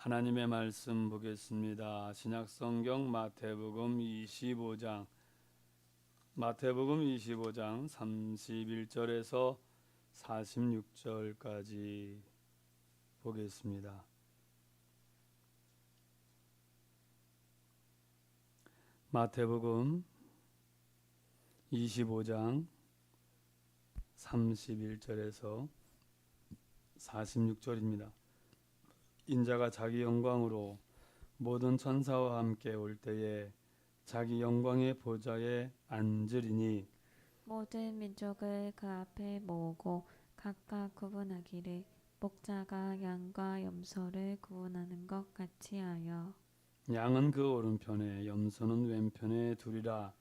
하나님의 말씀 보겠습니다. 신약성경 마태복음 25장 31절에서 46절까지 보겠습니다. 마태복음 25장 31절에서 46절입니다. 인자가 자기 영광으로 모든 천사와 함께 올 때에 자기 영광의 보좌에 앉으리니 모든 민족을 그 앞에 모으고 각각 구분하기를 목자가 양과 염소를 구분하는 것 같이 하여 양은 그 오른편에 염소는 왼편에 두리라.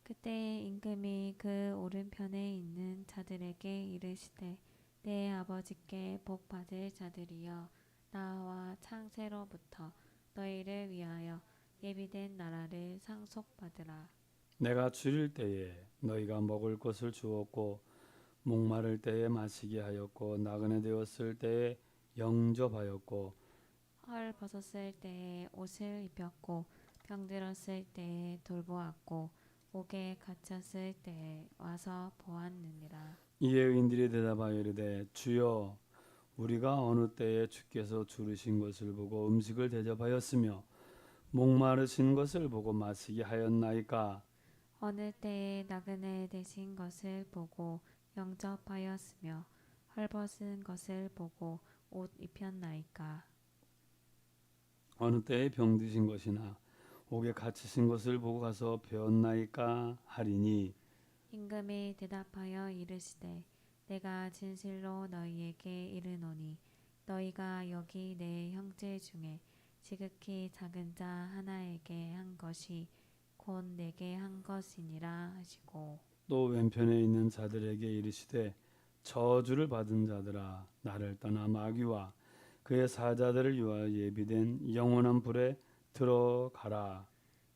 그때 임금이 그 오른편에 있는 자들에게 이르시되 내 아버지께 복 받을 자들이여 나와 창세로부터 너희를 위하여 예비된 나라를 상속받으라. 내가 줄일 때에 너희가 먹을 것을 주었고 목마를 때에 마시게 하였고 나그네 되었을 때에 영접하였고 헐 벗었을 때에 옷을 입혔고 병들었을 때에 돌보았고 옥에 갇혔을 때에 와서 보았느니라. 이에 의인들이 대답하여 이르되 주여 우리가 어느 때에 주께서 주르신 것을 보고 음식을 대접하였으며 목마르신 것을 보고 마시게 하였나이까. 어느 때에 나그네 되신 것을 보고 영접하였으며 헐벗은 것을 보고 옷 입혔나이까. 어느 때에 병드신 것이나 옥에 갇히신 것을 보고 가서 배웠나이까 하리니 임금이 대답하여 이르시되 내가 진실로 너희에게 이르노니 너희가 여기 내 형제 중에 지극히 작은 자 하나에게 한 것이 곧 내게 한 것이니라 하시고 또 왼편에 있는 자들에게 이르시되 저주를 받은 자들아 나를 떠나 마귀와 그의 사자들을 위하여 예비된 영원한 불에 들어가라.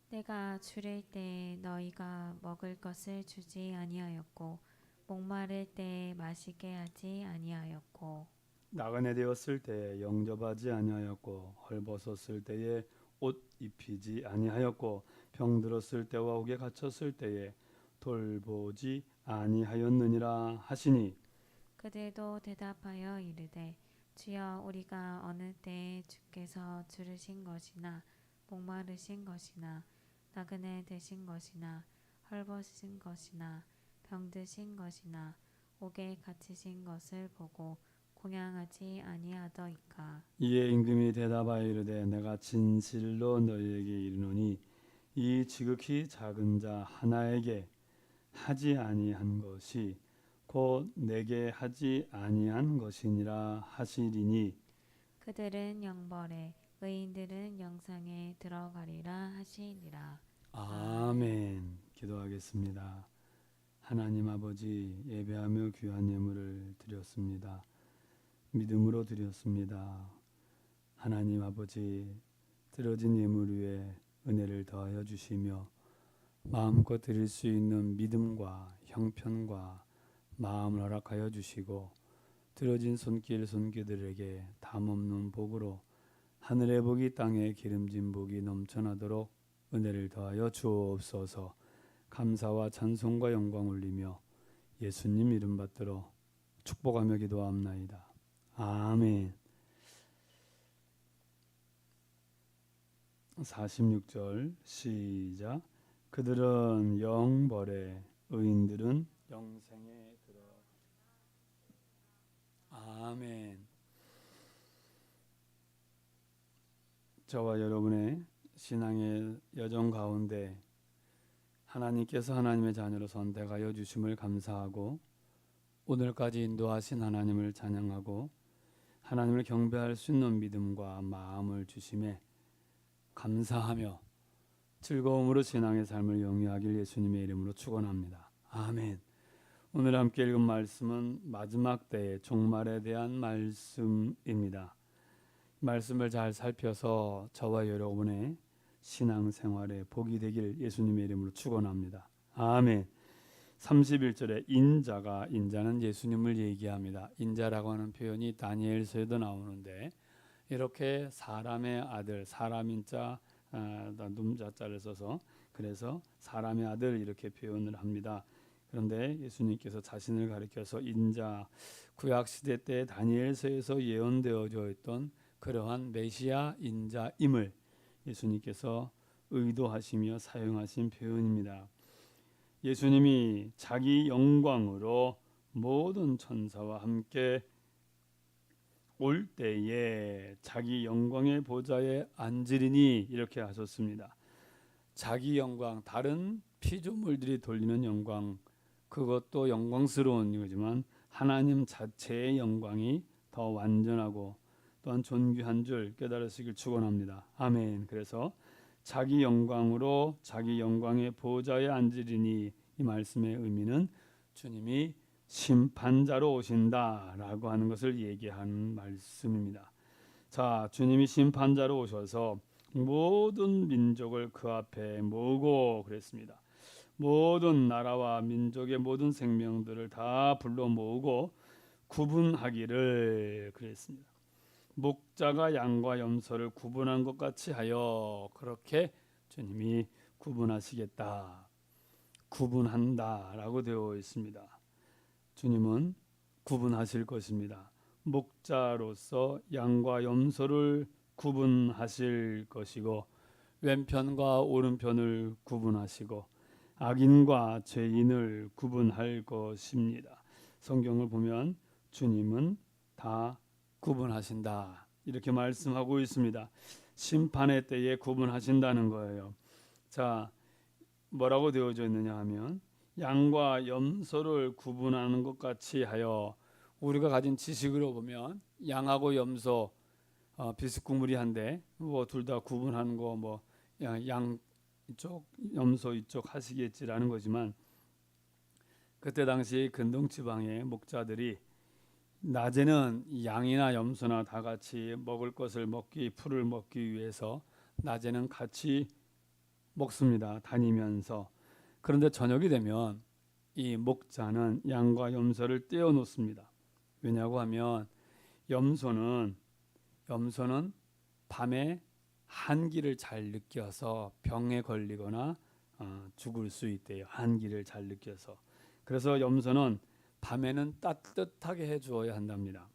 내가 줄일 때에 너희가 먹을 것을 주지 아니하였고 목마를 때에 마시게 하지 아니하였고 나그네 되었을 때에 영접하지 아니하였고 헐벗었을 때에 옷 입히지 아니하였고 병들었을 때와 옥에 갇혔을 때에 돌보지 아니하였느니라 하시니 그들도 대답하여 이르되 주여 우리가 어느 때에 주께서 줄으신 것이나 목마르신 것이나 나그네 되신 것이나 헐벗으신 것이나 병드신 것이나 옥에 갇히신 것을 보고 공양하지 아니하더이까. 이에 임금이 대답하여 이르되 내가 진실로 너희에게 이르노니 이 지극히 작은 자 하나에게 하지 아니한 것이 곧 내게 하지 아니한 것이니라 하시리니 그들은 영벌에 의인들은 영상에 들어가리라 하시니라. 아멘. 아멘. 기도하겠습니다. 하나님 아버지 예배하며 귀한 예물을 드렸습니다. 믿음으로 드렸습니다. 하나님 아버지 드려진 예물 위에 은혜를 더하여 주시며 마음껏 드릴 수 있는 믿음과 형편과 마음을 허락하여 주시고 드려진 손길들에게 담없는 복으로 하늘의 복이 땅에 기름진 복이 넘쳐나도록 은혜를 더하여 주옵소서. 감사와 찬송과 영광 올리며 예수님 이름 받들어 축복하며 기도합나이다. 아멘. 46절 시작. 그들은 영벌에 의인들은 영생에 들어. 아멘. 저와 여러분의 신앙의 여정 가운데 하나님께서 하나님의 자녀로 선택하여 주심을 감사하고 오늘까지 인도하신 하나님을 찬양하고 하나님을 경배할 수 있는 믿음과 마음을 주심에 감사하며 즐거움으로 신앙의 삶을 영위하길 예수님의 이름으로 축원합니다. 아멘. 오늘 함께 읽은 말씀은 마지막 때의 종말에 대한 말씀입니다. 말씀을 잘 살펴서 저와 여러분의 신앙생활에 복이 되길 예수님의 이름으로 축원합니다. 아멘. 31절에 인자는 예수님을 얘기합니다. 인자라고 하는 표현이 다니엘서에도 나오는데 이렇게 사람의 아들, 사람인자 num자자를 써서 그래서 사람의 아들 이렇게 표현을 합니다. 그런데 예수님께서 자신을 가리켜서 인자, 구약 시대 때 다니엘서에서 예언되어져 있던 그러한 메시아 인자임을 예수님께서 의도하시며 사용하신 표현입니다. 예수님이 자기 영광으로 모든 천사와 함께 올 때에 자기 영광의 보좌에 앉으리니 이렇게 하셨습니다. 자기 영광, 다른 피조물들이 돌리는 영광, 그것도 영광스러운 거지만 하나님 자체의 영광이 더 완전하고 또한 존귀한 줄 깨달으시길 축원합니다. 아멘. 그래서 자기 영광으로 자기 영광의 보좌에 앉으리니 이 말씀의 의미는 주님이 심판자로 오신다라고 하는 것을 얘기하는 말씀입니다. 자, 주님이 심판자로 오셔서 모든 민족을 그 앞에 모으고 그랬습니다. 모든 나라와 민족의 모든 생명들을 다 불러 모으고 구분하기를 그랬습니다. 목자가 양과 염소를 구분한 것 같이 하여 그렇게 주님이 구분하시겠다, 구분한다라고 되어 있습니다. 주님은 구분하실 것입니다. 목자로서 양과 염소를 구분하실 것이고 왼편과 오른편을 구분하시고 악인과 죄인을 구분할 것입니다. 성경을 보면 주님은 다 구분하신다 이렇게 말씀하고 있습니다. 심판의 때에 구분하신다는 거예요. 자, 뭐라고 되어져 있느냐 하면 양과 염소를 구분하는 것 같이 하여, 우리가 가진 지식으로 보면 양하고 염소 비스구무리한데 뭐 둘 다 구분하는 거 뭐 양 이쪽 염소 이쪽 하시겠지라는 거지만, 그때 당시 근동 지방의 목자들이 낮에는 양이나 염소나 다 같이 먹을 것을 먹기, 풀을 먹기 위해서 낮에는 같이 먹습니다. 다니면서. 그런데 저녁이 되면 이 목자는 양과 염소를 떼어 놓습니다. 왜냐고 하면 염소는 밤에 한기를 잘 느껴서 병에 걸리거나 죽을 수 있대요. 한기를 잘 느껴서. 그래서 염소는 밤에는 따뜻하게 해주어야 한답니다.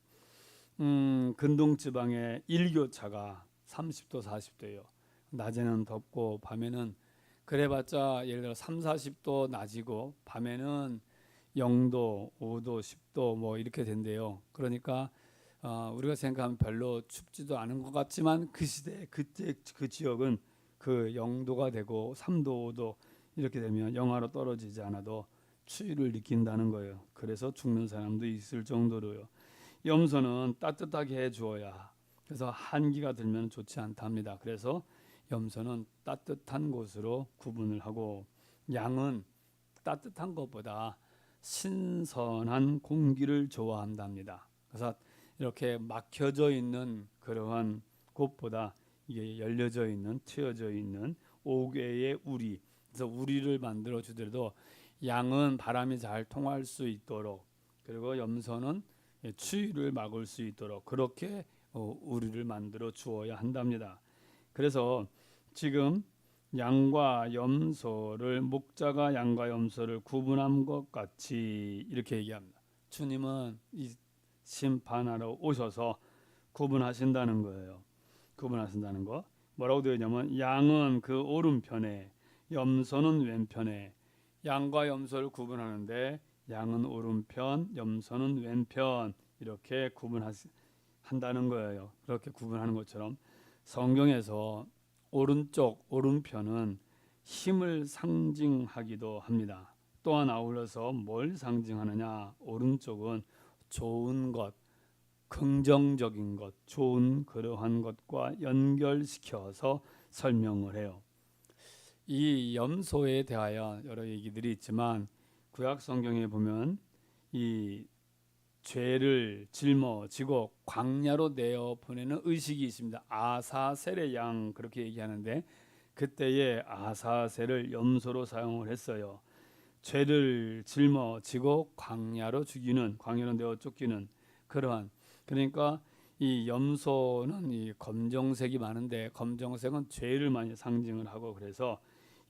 근동 지방의 일교차가 30도 40도예요. 낮에는 덥고 밤에는 그래봤자 예를 들어 3, 40도 낮이고 밤에는 0도, 5도, 10도 뭐 이렇게 된대요. 그러니까 우리가 생각하면 별로 춥지도 않은 것 같지만 그 시대 그때 그 지역은 그 0도가 되고 3도, 5도 이렇게 되면 영하로 떨어지지 않아도 추위를 느낀다는 거예요. 그래서 죽는 사람도 있을 정도로요. 염소는 따뜻하게 해주어야, 그래서 한기가 들면 좋지 않답니다. 그래서 염소는 따뜻한 곳으로 구분을 하고, 양은 따뜻한 것보다 신선한 공기를 좋아한답니다. 그래서 이렇게 막혀져 있는 그러한 곳보다 이게 열려져 있는, 트여져 있는 옥외의 우리, 그래서 우리를 만들어 주더라도 양은 바람이 잘 통할 수 있도록, 그리고 염소는 추위를 막을 수 있도록 그렇게 우리를 만들어 주어야 한답니다. 그래서 지금 양과 염소를, 목자가 양과 염소를 구분한 것 같이 이렇게 얘기합니다. 주님은 이 심판하러 오셔서 구분하신다는 거예요. 구분하신다는 거. 뭐라고 되어 있냐면 양은 그 오른편에, 염소는 왼편에. 양과 염소를 구분하는데 양은 오른편, 염소는 왼편 이렇게 구분한다는 거예요. 그렇게 구분하는 것처럼 성경에서 오른쪽, 오른편은 힘을 상징하기도 합니다. 또한 아울러서 뭘 상징하느냐? 오른쪽은 좋은 것, 긍정적인 것, 좋은 그러한 것과 연결시켜서 설명을 해요. 이 염소에 대하여 여러 얘기들이 있지만 구약 성경에 보면 이 죄를 짊어지고 광야로 내어 보내는 의식이 있습니다. 아사셀의 양 그렇게 얘기하는데, 그때의 아사셀을 염소로 사용을 했어요. 죄를 짊어지고 광야로 죽이는, 광야로 내어 쫓기는 그러한, 그러니까 이 염소는 이 검정색이 많은데 검정색은 죄를 많이 상징을 하고 그래서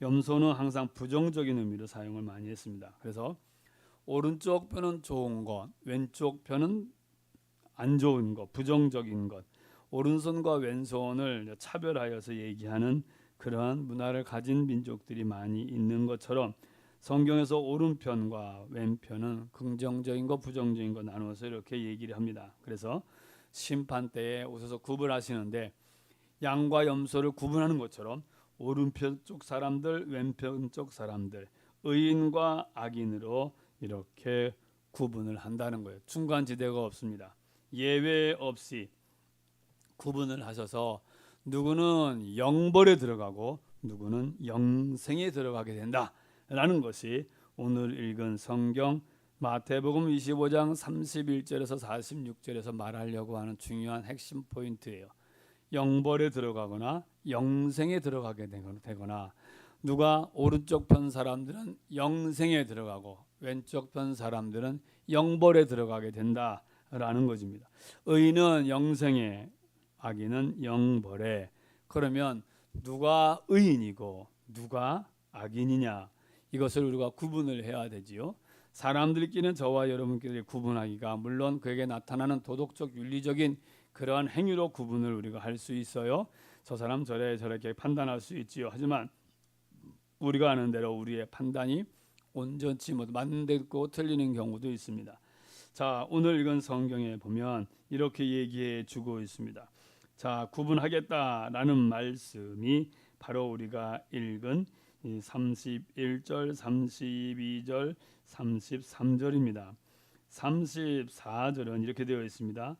염소는 항상 부정적인 의미로 사용을 많이 했습니다. 그래서 오른쪽 편은 좋은 것, 왼쪽 편은 안 좋은 것, 부정적인 것, 오른손과 왼손을 차별하여서 얘기하는 그러한 문화를 가진 민족들이 많이 있는 것처럼 성경에서 오른편과 왼편은 긍정적인 것, 부정적인 것 나눠서 이렇게 얘기를 합니다. 그래서 심판 때에 오셔서 구분하시는데 양과 염소를 구분하는 것처럼 오른편 쪽 사람들, 왼편 쪽 사람들, 의인과 악인으로 이렇게 구분을 한다는 거예요. 중간지대가 없습니다. 예외 없이 구분을 하셔서 누구는 영벌에 들어가고 누구는 영생에 들어가게 된다라는 것이 오늘 읽은 성경 마태복음 25장 31절에서 46절에서 말하려고 하는 중요한 핵심 포인트예요. 영벌에 들어가거나 영생에 들어가게 되거나 누가 오른쪽 편 사람들은 영생에 들어가고 왼쪽 편 사람들은 영벌에 들어가게 된다라는 것입니다. 의인은 영생에, 악인은 영벌에. 그러면 누가 의인이고 누가 악인이냐 이것을 우리가 구분을 해야 되지요. 사람들끼리는 저와 여러분끼리 구분하기가 물론 그에게 나타나는 도덕적 윤리적인 그러한 행위로 구분을 우리가 할 수 있어요. 저 사람 저렇게 판단할 수 있지요. 하지만 우리가 아는 대로 우리의 판단이 온전치 못 맞고 틀리는 경우도 있습니다. 자, 오늘 읽은 성경에 보면 이렇게 얘기해 주고 있습니다. 자, 구분하겠다라는 말씀이 바로 우리가 읽은 이 31절, 32절, 33절입니다. 34절은 이렇게 되어 있습니다.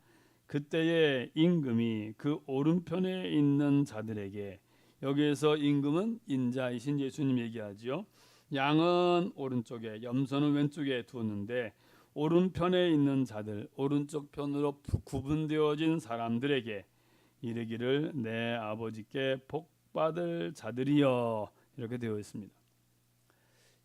그때의 임금이 그 오른편에 있는 자들에게, 여기에서 임금은 인자이신 예수님 얘기하죠. 양은 오른쪽에, 염소는 왼쪽에 두었는데 오른편에 있는 자들, 오른쪽 편으로 구분되어진 사람들에게 이르기를 내 아버지께 복받을 자들이여, 이렇게 되어 있습니다.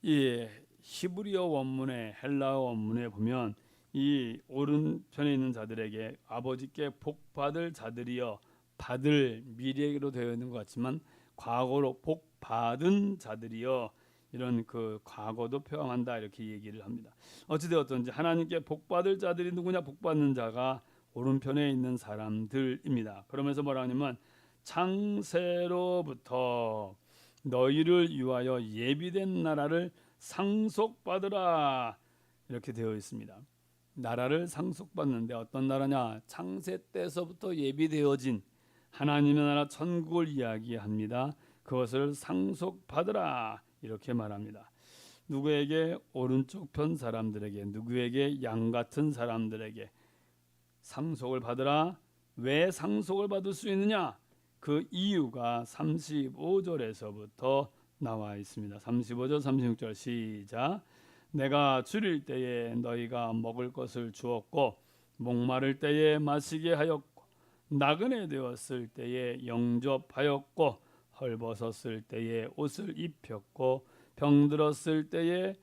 이 히브리어 원문에, 헬라어 원문에 보면 이 오른편에 있는 자들에게 아버지께 복받을 자들이여, 받을 미래로 되어 있는 것 같지만 과거로 복받은 자들이여, 이런 그 과거도 표현한다 이렇게 얘기를 합니다. 어찌되었든지 하나님께 복받을 자들이 누구냐? 복받는 자가 오른편에 있는 사람들입니다. 그러면서 뭐라 하냐면 창세로부터 너희를 위하여 예비된 나라를 상속받으라, 이렇게 되어 있습니다. 나라를 상속받는데 어떤 나라냐? 창세 때서부터 예비되어진 하나님의 나라 천국을 이야기합니다. 그것을 상속받으라 이렇게 말합니다. 누구에게? 오른쪽 편 사람들에게, 누구에게? 양 같은 사람들에게 상속을 받으라. 왜 상속을 받을 수 있느냐? 그 이유가 35절에서부터 나와 있습니다. 35절 36절 시작. 내가 줄일 때에 너희가 먹을 것을 주었고 목마를 때에 마시게 하였고 나그네 되었을 때에 영접하였고 헐벗었을 때에 옷을 입혔고 병들었을 때에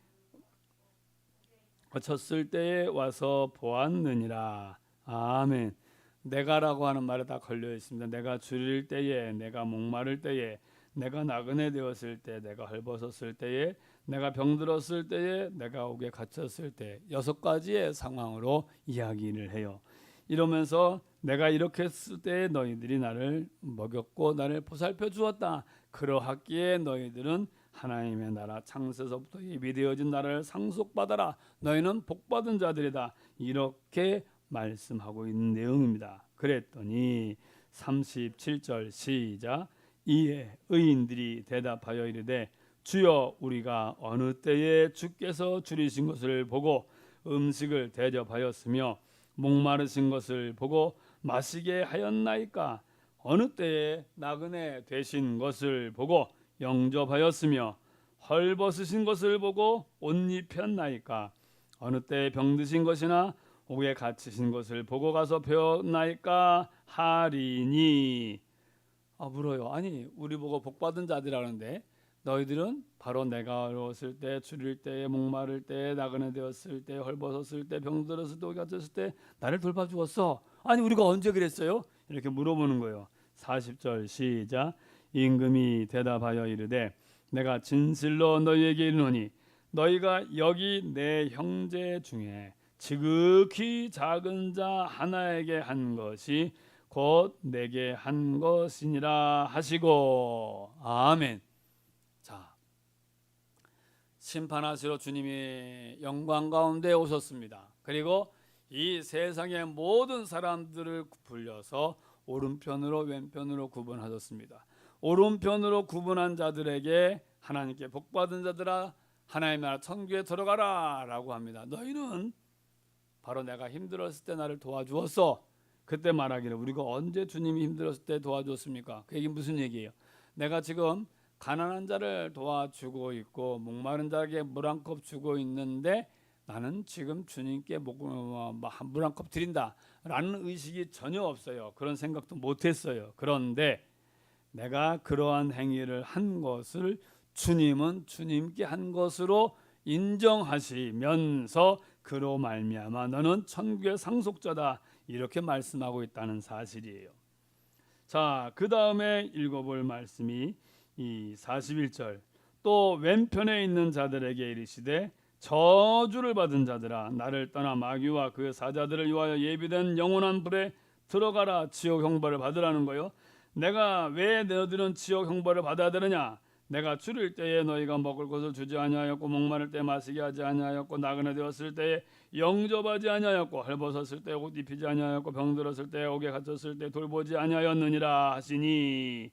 거쳤을 때에 와서 보았느니라. 아멘. 내가라고 하는 말에 다 걸려 있습니다. 내가 줄일 때에, 내가 목마를 때에, 내가 나그네 되었을 때, 내가 헐벗었을 때에, 내가 병들었을 때에, 내가 옥에 갇혔을 때, 6가지의 상황으로 이야기를 해요. 이러면서 내가 이렇게 했을 때 너희들이 나를 먹였고 나를 보살펴 주었다. 그러하기에 너희들은 하나님의 나라 창세서부터 예비되어진 나라를 상속받아라. 너희는 복받은 자들이다. 이렇게 말씀하고 있는 내용입니다. 그랬더니 37절 시작. 이에 의인들이 대답하여 이르되 주여, 우리가 어느 때에 주께서 줄이신 것을 보고 음식을 대접하였으며 목마르신 것을 보고 마시게 하였나이까? 어느 때에 나그네 되신 것을 보고 영접하였으며 헐벗으신 것을 보고 옷 입혔나이까? 어느 때에 병드신 것이나 옥에 갇히신 것을 보고 가서 배웠나이까 하리니. 물어요. 아니, 우리 보고 복받은 자들이라는데 너희들은 바로 내가 어려웠을 때, 줄일 때, 목마를 때, 나그네 되었을 때, 헐벗었을 때, 병들었을 때, 옥에 갇혔을 때 나를 돌봐주었어. 아니 우리가 언제 그랬어요? 이렇게 물어보는 거예요. 40절 시작. 임금이 대답하여 이르되 내가 진실로 너희에게 이르노니 너희가 여기 내 형제 중에 지극히 작은 자 하나에게 한 것이 곧 내게 한 것이니라 하시고 아멘. 자, 심판하시러 주님이 영광 가운데 오셨습니다. 그리고 이 세상의 모든 사람들을 불려서 오른편으로 왼편으로 구분하셨습니다. 오른편으로 구분한 자들에게 하나님께 복받은 자들아 하나님의 나라 천국에 들어가라 라고 합니다. 너희는 바로 내가 힘들었을 때 나를 도와주었어. 그때 말하기를 우리가 언제 주님이 힘들었을 때 도와줬습니까? 그 얘기 무슨 얘기예요? 내가 지금 가난한 자를 도와주고 있고 목마른 자에게 물 한 컵 주고 있는데 나는 지금 주님께 물 한 컵 드린다 라는 의식이 전혀 없어요. 그런 생각도 못했어요. 그런데 내가 그러한 행위를 한 것을 주님은 주님께 한 것으로 인정하시면서 그로 말미암아 너는 천국의 상속자다 이렇게 말씀하고 있다는 사실이에요. 자, 그 다음에 읽어볼 말씀이 이 41절. 또 왼편에 있는 자들에게 이르시되 저주를 받은 자들아 나를 떠나 마귀와 그 사자들을 위하여 예비된 영원한 불에 들어가라. 지옥 형벌을 받으라는 거요. 내가 왜 너희들은 지옥 형벌을 받아야 되느냐? 내가 줄일 때에 너희가 먹을 것을 주지 아니하였고 목마를 때 마시게 하지 아니하였고 나그네 되었을 때에 영접하지 아니하였고 헐벗었을 때 옷 입히지 아니하였고 병들었을 때 옥에 갇혔을 때 돌보지 아니하였느니라 하시니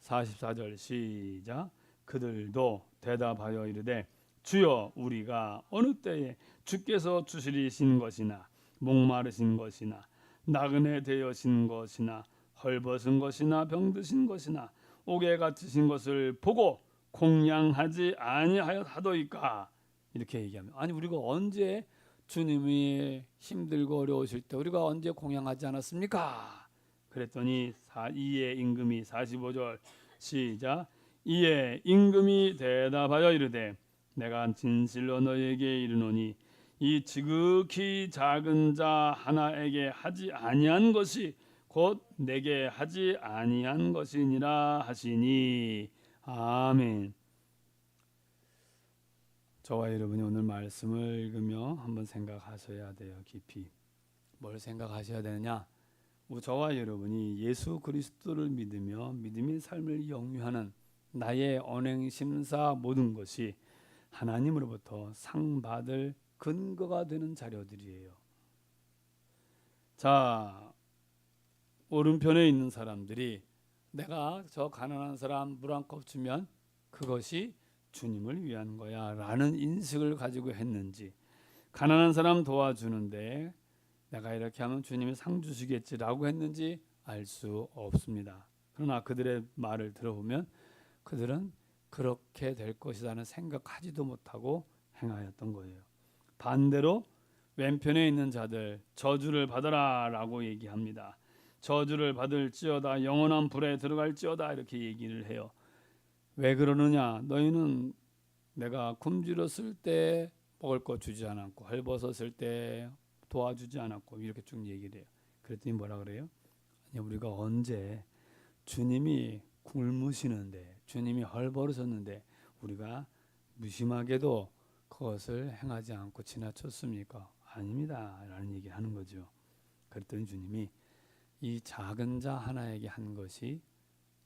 44절 시작. 그들도 대답하여 이르되 주여 우리가 어느 때에 주께서 주시리신 것이나 목마르신 것이나 나그네 되어신 것이나 헐벗은 것이나 병드신 것이나 옥에 갇히신 것을 보고 공양하지 아니하였하도이까 이렇게 얘기하면 아니 우리가 언제 주님이 힘들고 어려우실 때 우리가 언제 공양하지 않았습니까? 그랬더니 이에 임금이 45절 시작. 이에 임금이 대답하여 이르되 내가 진실로 너희에게 이르노니 이 지극히 작은 자 하나에게 하지 아니한 것이 곧 내게 하지 아니한 것이니라 하시니 아멘. 저와 여러분이 오늘 말씀을 읽으며 한번 생각하셔야 돼요. 깊이 뭘 생각하셔야 되느냐? 저와 여러분이 예수 그리스도를 믿으며 믿음의 삶을 영위하는 나의 언행 심사 모든 것이 하나님으로부터 상 받을 근거가 되는 자료들이에요. 자, 오른편에 있는 사람들이 내가 저 가난한 사람 물 한 컵 주면 그것이 주님을 위한 거야 라는 인식을 가지고 했는지, 가난한 사람 도와주는데 내가 이렇게 하면 주님이 상 주시겠지라고 했는지 알 수 없습니다. 그러나 그들의 말을 들어보면 그들은 그렇게 될 것이라는 생각하지도 못하고 행하였던 거예요. 반대로 왼편에 있는 자들 저주를 받아라 라고 얘기합니다. 저주를 받을지어다 영원한 불에 들어갈지어다 이렇게 얘기를 해요. 왜 그러느냐? 너희는 내가 굶주렸을 때 먹을 거 주지 않았고 헐벗었을 때 도와주지 않았고 이렇게 쭉 얘기를 해요. 그랬더니 뭐라 그래요? 아니, 우리가 언제 주님이 굶으시는데 주님이 헐벗으셨는데 우리가 무심하게도 그것을 행하지 않고 지나쳤습니까? 아닙니다 라는 얘기를 하는 거죠. 그랬더니 주님이 이 작은 자 하나에게 한 것이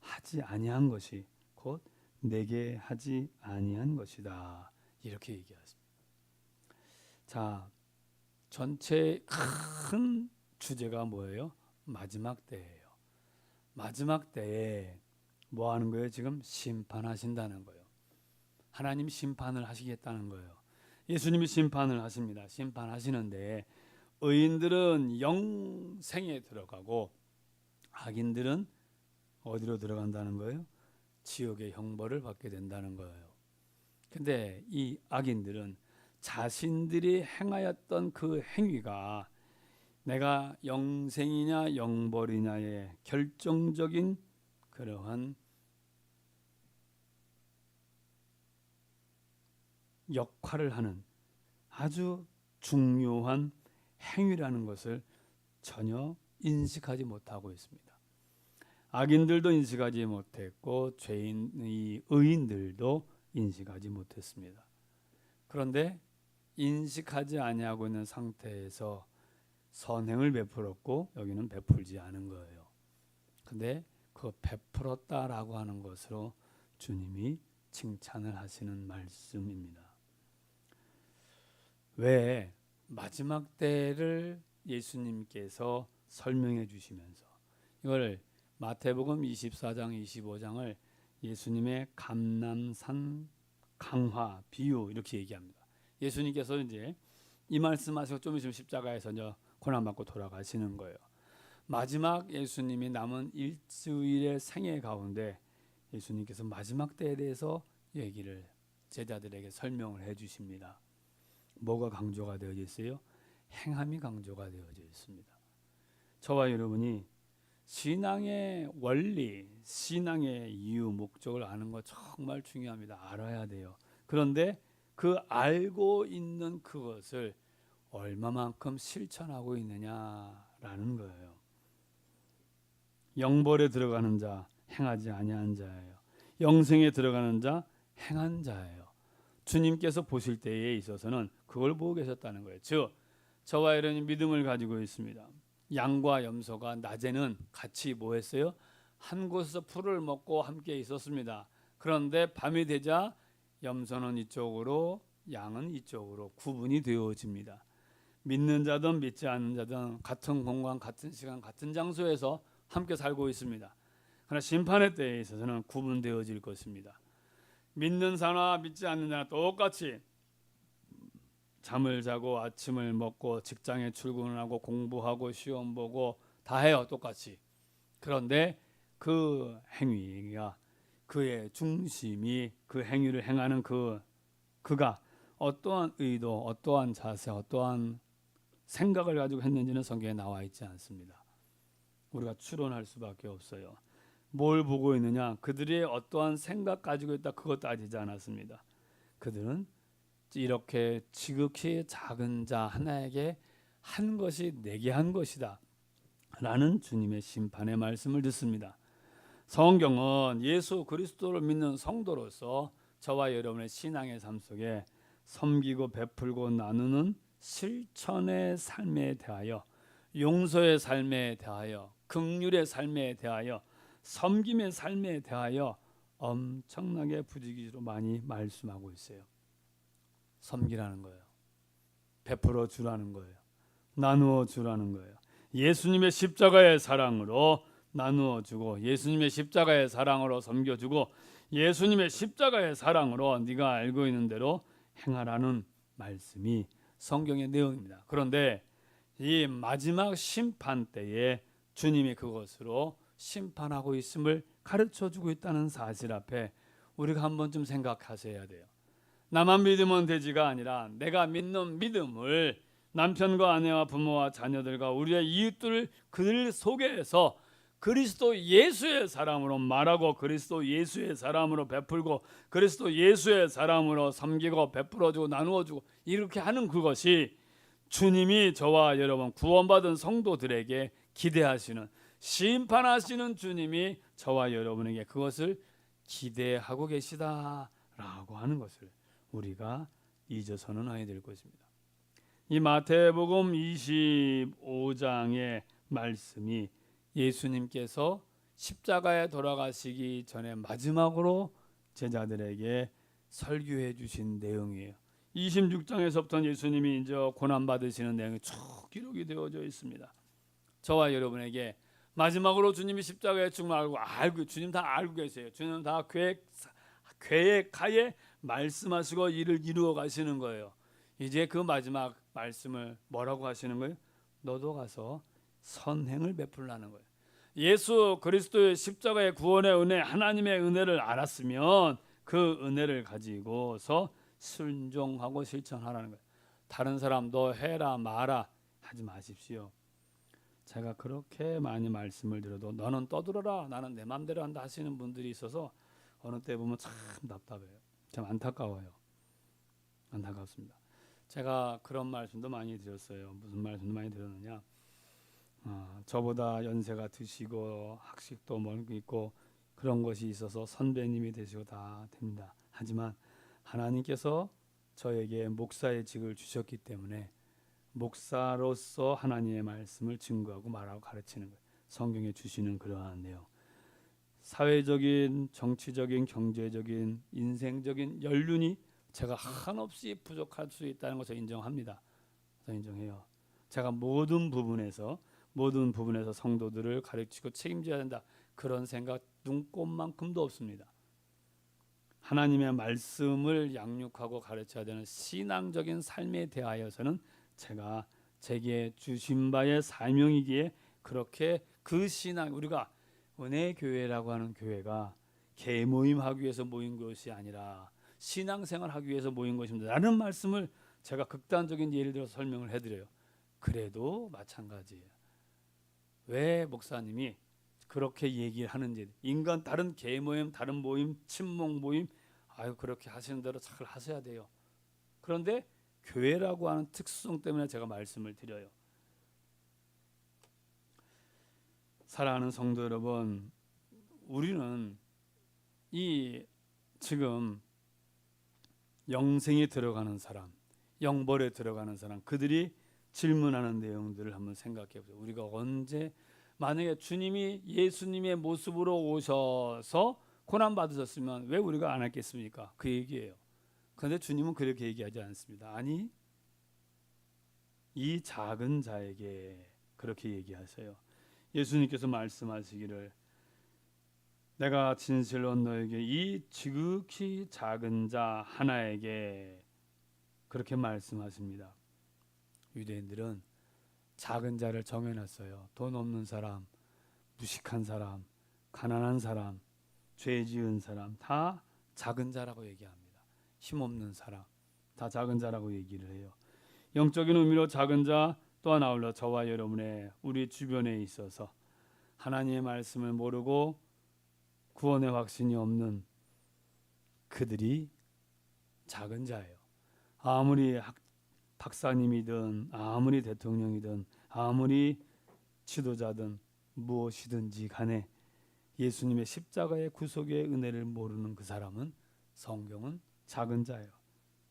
하지 아니한 것이 곧 내게 하지 아니한 것이다 이렇게 얘기했습니다. 자, 전체 큰 주제가 뭐예요? 마지막 때예요. 마지막 때에 뭐 하는 거예요? 지금 심판하신다는 거예요. 하나님 심판을 하시겠다는 거예요. 예수님이 심판을 하십니다. 심판하시는데 의인들은 영생에 들어가고 악인들은 어디로 들어간다는 거예요? 지옥의 형벌을 받게 된다는 거예요. 근데 이 악인들은 자신들이 행하였던 그 행위가 내가 영생이냐 영벌이냐의 결정적인 그러한 역할을 하는 아주 중요한 행위라는 것을 전혀 인식하지 못하고 있습니다. 악인들도 인식하지 못했고 죄인의 의인들도 인식하지 못했습니다. 그런데 인식하지 아니하고 있는 상태에서 선행을 베풀었고 여기는 베풀지 않은 거예요. 근데 그 베풀었다라고 하는 것으로 주님이 칭찬을 하시는 말씀입니다. 왜 마지막 때를 예수님께서 설명해 주시면서 이걸 마태복음 24장 25장을 예수님의 감람산 강화 비유 이렇게 얘기합니다. 예수님께서 이제 이 말씀하시고 좀 있으면 십자가에서 이제 고난받고 돌아가시는 거예요. 마지막 예수님이 남은 일주일의 생애 가운데 예수님께서 마지막 때에 대해서 얘기를 제자들에게 설명을 해 주십니다. 뭐가 강조가 되어져 있어요? 행함이 강조가 되어져 있습니다. 저와 여러분이 신앙의 원리, 신앙의 이유, 목적을 아는 거 정말 중요합니다. 알아야 돼요. 그런데 그 알고 있는 그것을 얼마만큼 실천하고 있느냐라는 거예요. 영벌에 들어가는 자 행하지 아니한 자예요. 영생에 들어가는 자 행한 자예요. 주님께서 보실 때에 있어서는 그걸 보고 계셨다는 거예요. 즉 저와 여러분이 믿음을 가지고 있습니다. 양과 염소가 낮에는 같이 뭐 했어요? 한 곳에서 풀을 먹고 함께 있었습니다. 그런데 밤이 되자 염소는 이쪽으로 양은 이쪽으로 구분이 되어집니다. 믿는 자든 믿지 않는 자든 같은 공간, 같은 시간, 같은 장소에서 함께 살고 있습니다. 그러나 심판의 때에 있어서는 구분되어질 것입니다. 믿는 자나 믿지 않는 자나 똑같이 잠을 자고 아침을 먹고 직장에 출근을 하고 공부하고 시험 보고 다 해요. 똑같이. 그런데 그 행위가 그의 중심이 그 행위를 행하는 그가 어떠한 의도, 어떠한 자세, 어떠한 생각을 가지고 했는지는 성경에 나와 있지 않습니다. 우리가 추론할 수밖에 없어요. 뭘 보고 있느냐? 그들이 어떠한 생각 가지고 있다 그것 따지지 않았습니다. 그들은 이렇게 지극히 작은 자 하나에게 한 것이 내게 한 것이다 라는 주님의 심판의 말씀을 듣습니다. 성경은 예수 그리스도를 믿는 성도로서 저와 여러분의 신앙의 삶 속에 섬기고 베풀고 나누는 실천의 삶에 대하여, 용서의 삶에 대하여, 긍휼의 삶에 대하여, 섬김의 삶에 대하여 엄청나게 부지기수로 많이 말씀하고 있어요. 섬기라는 거예요. 베풀어 주라는 거예요. 나누어 주라는 거예요. 예수님의 십자가의 사랑으로 나누어 주고, 예수님의 십자가의 사랑으로 섬겨 주고, 예수님의 십자가의 사랑으로 네가 알고 있는 대로 행하라는 말씀이 성경의 내용입니다. 그런데 이 마지막 심판 때에 주님이 그것으로 심판하고 있음을 가르쳐 주고 있다는 사실 앞에 우리가 한 번쯤 생각하셔야 돼요. 나만 믿으면 되지가 아니라 내가 믿는 믿음을 남편과 아내와 부모와 자녀들과 우리의 이웃들 그들 속에서 그리스도 예수의 사람으로 말하고, 그리스도 예수의 사람으로 베풀고, 그리스도 예수의 사람으로 섬기고 베풀어주고 나누어주고, 이렇게 하는 그것이 주님이 저와 여러분 구원받은 성도들에게 기대하시는, 심판하시는 주님이 저와 여러분에게 그것을 기대하고 계시다라고 하는 것을 우리가 잊어서는 아니 될 것입니다. 이 마태복음 25장의 말씀이 예수님께서 십자가에 돌아가시기 전에 마지막으로 제자들에게 설교해 주신 내용이에요. 26장에서부터 예수님이 이제 고난 받으시는 내용이 쭉 기록이 되어져 있습니다. 저와 여러분에게 마지막으로 주님이 십자가에 죽음을 알고 주님 다 알고 계세요. 주님 다 계획하에 말씀하시고 일을 이루어 가시는 거예요. 이제 그 마지막 말씀을 뭐라고 하시는 거예요? 너도 가서 선행을 베풀라는 거예요. 예수 그리스도의 십자가의 구원의 은혜, 하나님의 은혜를 알았으면 그 은혜를 가지고서 순종하고 실천하라는 거예요. 다른 사람도 해라 마라 하지 마십시오. 제가 그렇게 많이 말씀을 드려도 너는 떠들어라, 나는 내 맘대로 한다 하시는 분들이 있어서 어느 때 보면 참 답답해요. 참 안타까워요. 안타깝습니다. 제가 그런 말씀도 많이 드렸어요. 무슨 말씀도 많이 드렸느냐? 저보다 연세가 드시고 학식도 멀고 있고 그런 것이 있어서 선배님이 되시고 다 됩니다. 하지만 하나님께서 저에게 목사의 직을 주셨기 때문에 목사로서 하나님의 말씀을 증거하고 말하고 가르치는 것, 성경에 주시는 그러한 내용, 사회적인, 정치적인, 경제적인, 인생적인 연륜이 제가 한없이 부족할 수 있다는 것을 인정합니다. 인정해요. 제가 모든 부분에서 성도들을 가르치고 책임져야 된다, 그런 생각 눈꼽만큼도 없습니다. 하나님의 말씀을 양육하고 가르쳐야 되는 신앙적인 삶에 대하여서는 제가 제게 주신 바의 사명이기에 그렇게 그 신앙, 우리가 은혜교회라고 하는 교회가 개모임하기 위해서 모인 것이 아니라 신앙생활 하기 위해서 모인 것입니다 라는 말씀을 제가 극단적인 예를 들어서 설명을 해드려요. 그래도 마찬가지예요. 왜 목사님이 그렇게 얘기를 하는지, 인간 다른 개모임, 다른 모임, 친목 모임, 그렇게 하시는 대로 잘 하셔야 돼요. 그런데 교회라고 하는 특수성 때문에 제가 말씀을 드려요. 사랑하는 성도 여러분, 우리는 이 지금 영생에 들어가는 사람, 영벌에 들어가는 사람, 그들이 질문하는 내용들을 한번 생각해 보세요. 우리가 언제, 만약에 주님이 예수님의 모습으로 오셔서 고난 받으셨으면 왜 우리가 안 했겠습니까? 그 얘기예요. 그런데 주님은 그렇게 얘기하지 않습니다. 아니, 이 작은 자에게 그렇게 얘기하세요. 예수님께서 말씀하시기를, 내가 진실로 너에게 이 지극히 작은 자 하나에게, 그렇게 말씀하십니다. 유대인들은 작은 자를 정해놨어요. 돈 없는 사람, 무식한 사람, 가난한 사람, 죄 지은 사람 다 작은 자라고 얘기합니다. 힘없는 사람 다 작은 자라고 얘기를 해요. 영적인 의미로 작은 자, 또한 아울러 저와 여러분의 우리 주변에 있어서 하나님의 말씀을 모르고 구원의 확신이 없는 그들이 작은 자예요. 아무리 박사님이든 아무리 대통령이든 아무리 지도자든 무엇이든지 간에 예수님의 십자가의 구속의 은혜를 모르는 그 사람은, 성경은 작은 자예요.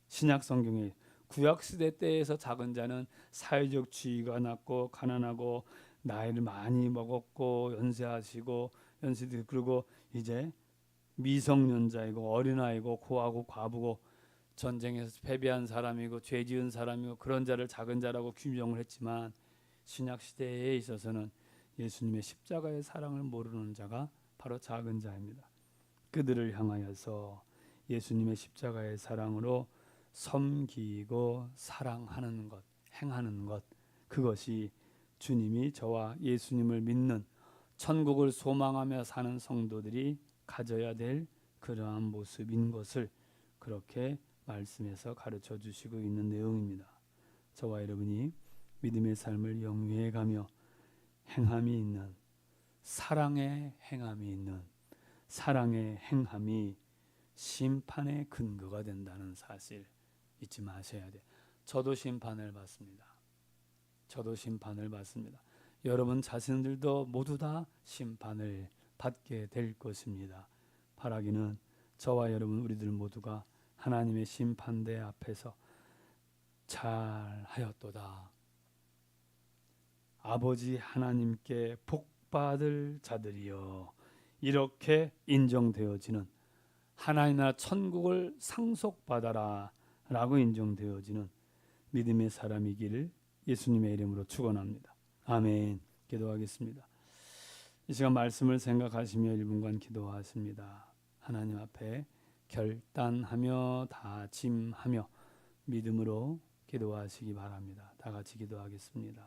신약 성경에 구약 시대 때에서 작은 자는 사회적 지위가 낮고 가난하고 나이를 많이 먹었고 연세하시고 그리고 이제 미성년자이고 어린아이고 고아고 과부고 전쟁에서 패배한 사람이고 죄 지은 사람이고 그런 자를 작은 자라고 규정을 했지만, 신약 시대에 있어서는 예수님의 십자가의 사랑을 모르는 자가 바로 작은 자입니다. 그들을 향하여서 예수님의 십자가의 사랑으로 섬기고 사랑하는 것, 행하는 것, 그것이 주님이 저와 예수님을 믿는, 천국을 소망하며 사는 성도들이 가져야 될 그러한 모습인 것을 그렇게 말씀에서 가르쳐 주시고 있는 내용입니다. 저와 여러분이 믿음의 삶을 영위해 가며 행함이 있는, 사랑의 행함이 있는, 사랑의 행함이 심판의 근거가 된다는 사실 잊지 마셔야 돼요. 저도 심판을 받습니다. 여러분 자신들도 모두 다 심판을 받게 될 것입니다. 바라기는 저와 여러분 우리들 모두가 하나님의 심판대 앞에서 잘하였도다, 아버지 하나님께 복받을 자들이여, 이렇게 인정되어지는, 하나님 나라 천국을 상속받아라 라고 인정되어지는 믿음의 사람이기를 예수님의 이름으로 축원합니다. 아멘. 기도하겠습니다. 이 시간 말씀을 생각하시며 1분간 기도하십니다. 하나님 앞에 결단하며 다짐하며 믿음으로 기도하시기 바랍니다. 다 같이 기도하겠습니다.